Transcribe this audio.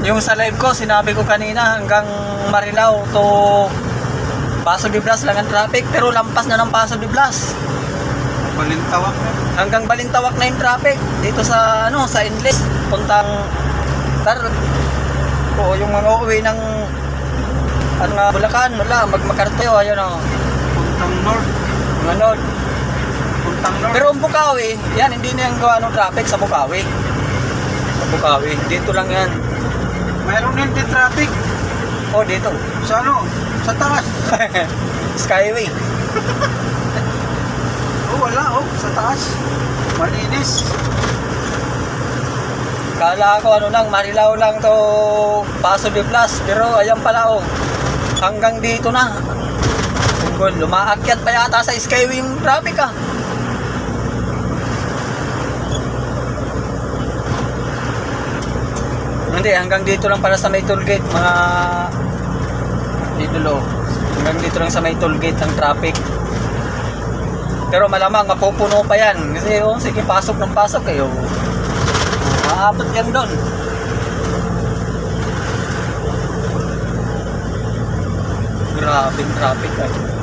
Yung sa live ko, sinabi ko kanina hanggang Marilao to Paso de Blas lang ang traffic, pero lampas na ng Paso de Blas. Balintawak na. Hanggang Balintawak na yung traffic dito sa sa Inlet puntang o yung mga uuwi ng Bulacan, wala, magmakarteo, ayun o. Puntang North. Mga North. Puntang North. Pero ang Bukawi, yan, hindi na yung gawa ng traffic sa Bukawi. Sa Bukawi, dito lang yan. Mayroon din traffic. O, dito. Sa ano? Sa taas. Skyway. Oh, wala. Oh, sa taas. Malinis. Kala ko lang, Marilao lang to Paso de Blas. Pero ayan pala hanggang dito na. Tunggol, lumaakyat pa yata sa Skyway yung traffic Hindi, hanggang dito lang para sa may toll gate, mga idolo. Hanggang dito lang sa may toll gate ang traffic. Pero malamang mapupuno pa yan. Kasi sige, pasok ng pasok kayo. Maabot yan doon. Grabing traffic